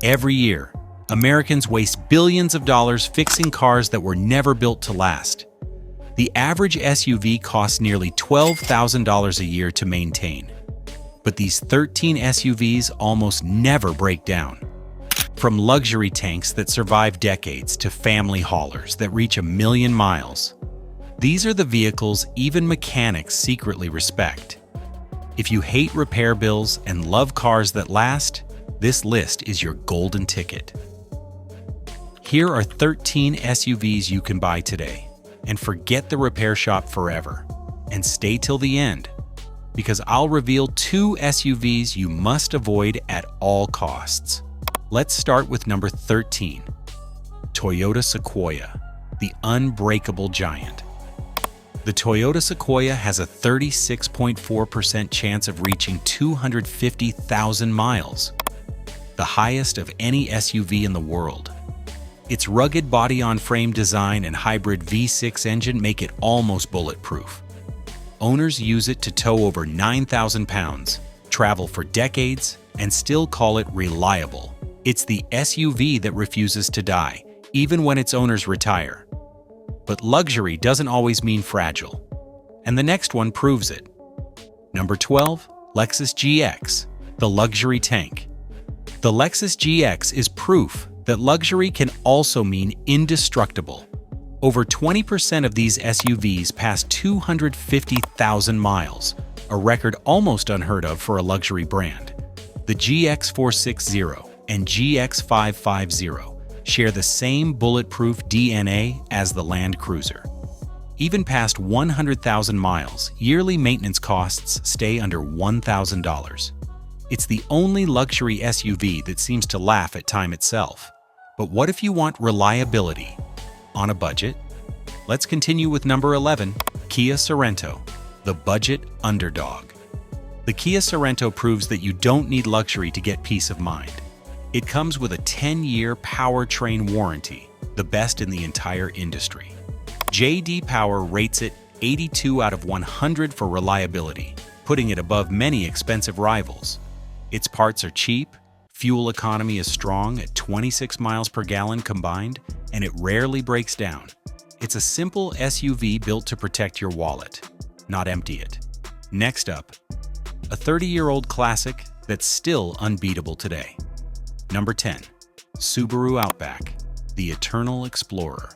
Every year, Americans waste billions of dollars fixing cars that were never built to last. The average SUV costs nearly $12,000 a year to maintain. But these 13 SUVs almost never break down. From luxury tanks that survive decades to family haulers that reach 1 million miles, these are the vehicles even mechanics secretly respect. If you hate repair bills and love cars that last, this list is your golden ticket. Here are 13 SUVs you can buy today, and forget the repair shop forever. And stay till the end, because I'll reveal 2 SUVs you must avoid at all costs. Let's start with number 13, Toyota Sequoia, the unbreakable giant. The Toyota Sequoia has a 36.4% chance of reaching 250,000 miles, the highest of any SUV in the world. Its rugged body-on-frame design and hybrid V6 engine make it almost bulletproof. Owners use it to tow over 9,000 pounds, travel for decades, and still call it reliable. It's the SUV that refuses to die, even when its owners retire. But luxury doesn't always mean fragile. And the next one proves it. Number 12, Lexus GX, the luxury tank. The Lexus GX is proof that luxury can also mean indestructible. Over 20% of these SUVs pass 250,000 miles, a record almost unheard of for a luxury brand. The GX460 and GX550 share the same bulletproof DNA as the Land Cruiser. Even past 100,000 miles, yearly maintenance costs stay under $1,000. It's the only luxury SUV that seems to laugh at time itself. But what if you want reliability on a budget? Let's continue with number 11, Kia Sorento, the budget underdog. The Kia Sorento proves that you don't need luxury to get peace of mind. It comes with a 10-year powertrain warranty, the best in the entire industry. J.D. Power rates it 82 out of 100 for reliability, putting it above many expensive rivals. Its parts are cheap, fuel economy is strong at 26 miles per gallon combined, and it rarely breaks down. It's a simple SUV built to protect your wallet, not empty it. Next up, a 30-year-old classic that's still unbeatable today. Number 10, Subaru Outback, the Eternal Explorer.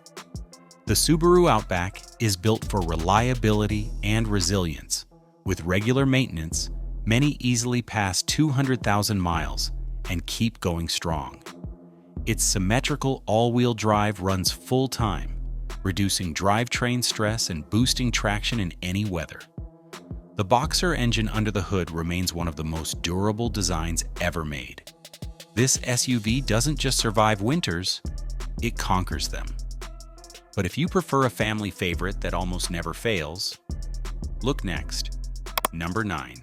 The Subaru Outback is built for reliability and resilience. With regular maintenance, many easily pass 200,000 miles and keep going strong. Its symmetrical all-wheel drive runs full-time, reducing drivetrain stress and boosting traction in any weather. The Boxer engine under the hood remains one of the most durable designs ever made. This SUV doesn't just survive winters, it conquers them. But if you prefer a family favorite that almost never fails, look next. Number 9.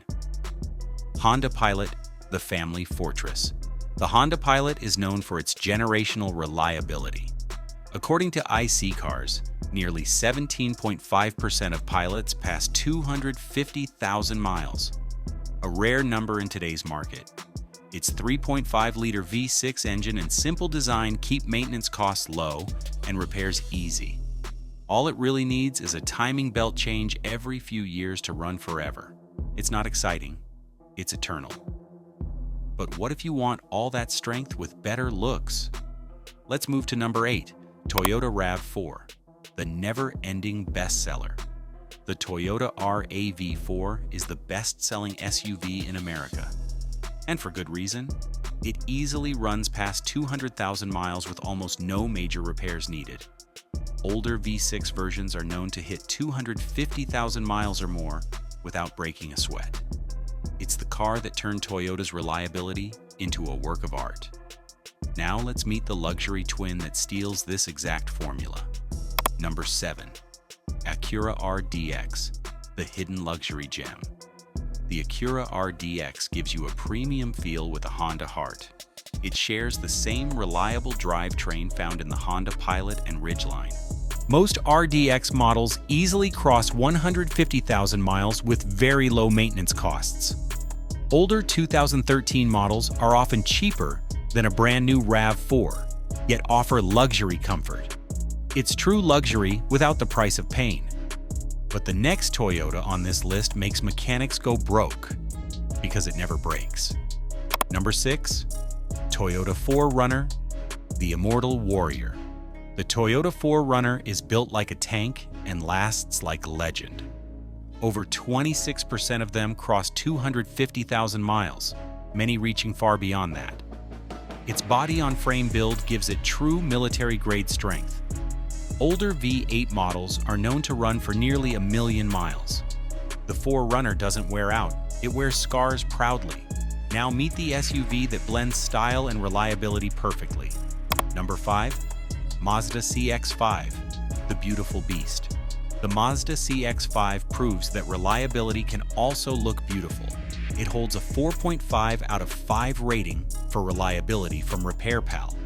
Honda Pilot, the family fortress. The Honda Pilot is known for its generational reliability. According to IC Cars, nearly 17.5% of Pilots pass 250,000 miles, a rare number in today's market. Its 3.5-liter V6 engine and simple design keep maintenance costs low and repairs easy. All it really needs is a timing belt change every few years to run forever. It's not exciting, it's eternal. But what if you want all that strength with better looks? Let's move to number 8, Toyota RAV4, the never-ending bestseller. The Toyota RAV4 is the best-selling SUV in America. And for good reason. It easily runs past 200,000 miles with almost no major repairs needed. Older V6 versions are known to hit 250,000 miles or more without breaking a sweat. It's the car that turned Toyota's reliability into a work of art. Now let's meet the luxury twin that steals this exact formula. Number 7. Acura RDX, the hidden luxury gem. The Acura RDX gives you a premium feel with a Honda heart. It shares the same reliable drivetrain found in the Honda Pilot and Ridgeline. Most RDX models easily cross 150,000 miles with very low maintenance costs. Older 2013 models are often cheaper than a brand new RAV4, yet offer luxury comfort. It's true luxury without the price of pain. But the next Toyota on this list makes mechanics go broke because it never breaks. Number 6. Toyota 4Runner, the Immortal Warrior. The Toyota 4Runner is built like a tank and lasts like legend. Over 26% of them cross 250,000 miles, many reaching far beyond that. Its body-on-frame build gives it true military-grade strength. Older V8 models are known to run for nearly 1 million miles. The 4Runner doesn't wear out, it wears scars proudly. Now meet the SUV that blends style and reliability perfectly. Number 5. Mazda CX-5, the beautiful beast. The Mazda CX-5 proves that reliability can also look beautiful. It holds a 4.5 out of 5 rating for reliability from RepairPal.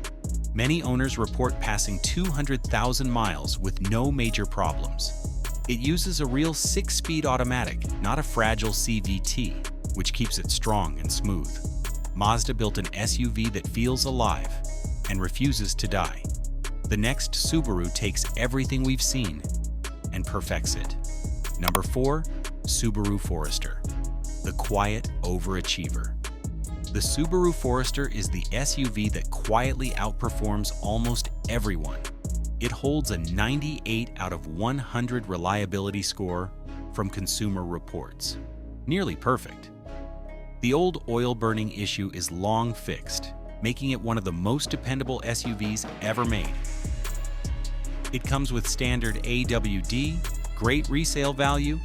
Many owners report passing 200,000 miles with no major problems. It uses a real 6-speed automatic, not a fragile CVT, which keeps it strong and smooth. Mazda built an SUV that feels alive and refuses to die. The next Subaru takes everything we've seen and perfects it. Number 4. Subaru Forester, the quiet overachiever. The Subaru Forester is the SUV that quietly outperforms almost everyone. It holds a 98 out of 100 reliability score from Consumer Reports. Nearly perfect. The old oil-burning issue is long fixed, making it one of the most dependable SUVs ever made. It comes with standard AWD, great resale value,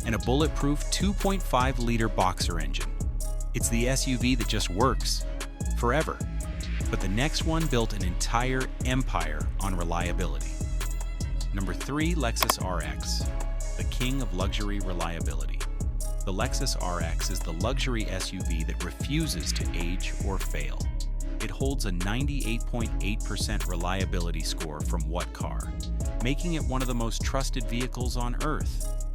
and a bulletproof 2.5-liter boxer engine. It's the SUV that just works forever. But the next one built an entire empire on reliability. Number 3. Lexus RX, the king of luxury reliability. The Lexus RX is the luxury SUV that refuses to age or fail. It holds a 98.8% reliability score from What Car, making it one of the most trusted vehicles on Earth.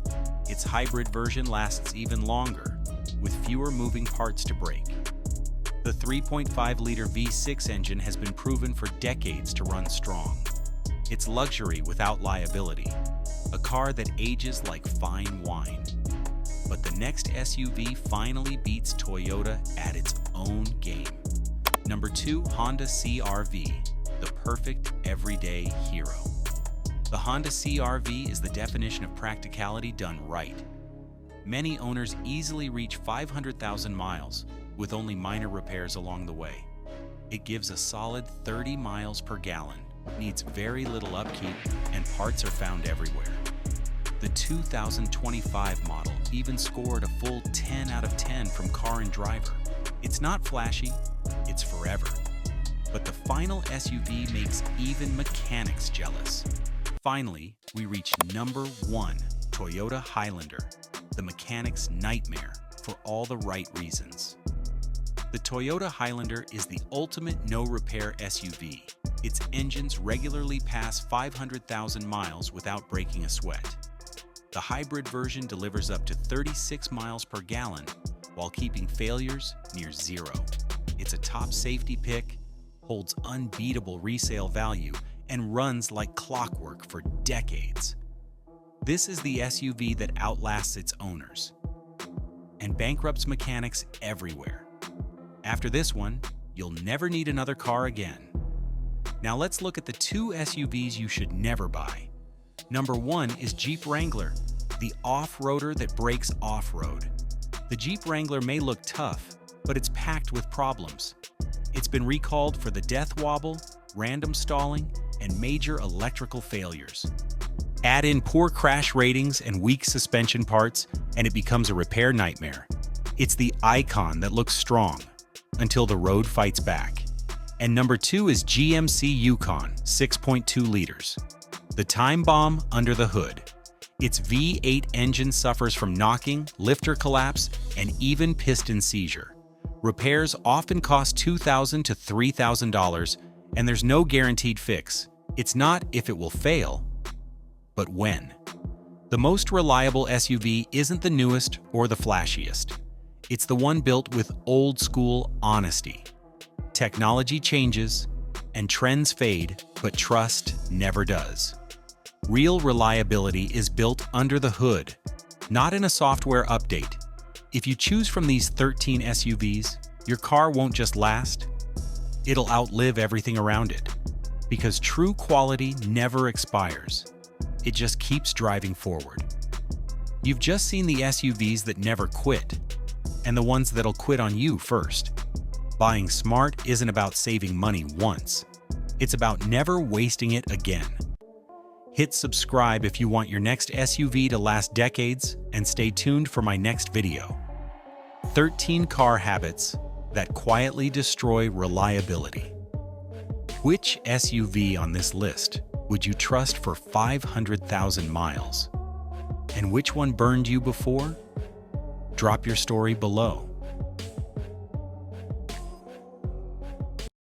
Its hybrid version lasts even longer, with fewer moving parts to break. The 3.5-liter V6 engine has been proven for decades to run strong. It's luxury without liability, a car that ages like fine wine. But the next SUV finally beats Toyota at its own game. Number 2. Honda CR-V, the perfect everyday hero. The Honda CR-V is the definition of practicality done right. Many owners easily reach 500,000 miles with only minor repairs along the way. It gives a solid 30 miles per gallon, needs very little upkeep, and parts are found everywhere. The 2025 model even scored a full 10 out of 10 from Car and Driver. It's not flashy, it's forever. But the final SUV makes even mechanics jealous. Finally, we reach number 1, Toyota Highlander, the mechanic's nightmare for all the right reasons. The Toyota Highlander is the ultimate no-repair SUV. Its engines regularly pass 500,000 miles without breaking a sweat. The hybrid version delivers up to 36 miles per gallon while keeping failures near zero. It's a top safety pick, holds unbeatable resale value, and runs like clockwork for decades. This is the SUV that outlasts its owners and bankrupts mechanics everywhere. After this one, you'll never need another car again. Now let's look at the 2 SUVs you should never buy. Number 1 is Jeep Wrangler, the off-roader that breaks off-road. The Jeep Wrangler may look tough, but it's packed with problems. It's been recalled for the death wobble, random stalling, and major electrical failures. Add in poor crash ratings and weak suspension parts, and it becomes a repair nightmare. It's the icon that looks strong until the road fights back. And number 2 is GMC Yukon, 6.2 liters. The time bomb under the hood. Its V8 engine suffers from knocking, lifter collapse, and even piston seizure. Repairs often cost $2,000 to $3,000, and there's no guaranteed fix. It's not if it will fail, but when. The most reliable SUV isn't the newest or the flashiest. It's the one built with old-school honesty. Technology changes, and trends fade, but trust never does. Real reliability is built under the hood, not in a software update. If you choose from these 13 SUVs, your car won't just last, it'll outlive everything around it. Because true quality never expires. It just keeps driving forward. You've just seen the SUVs that never quit, and the ones that'll quit on you first. Buying smart isn't about saving money once. It's about never wasting it again. Hit subscribe if you want your next SUV to last decades, and stay tuned for my next video. 13 car habits that quietly destroy reliability. Which SUV on this list would you trust for 500,000 miles? And which one burned you before? Drop your story below.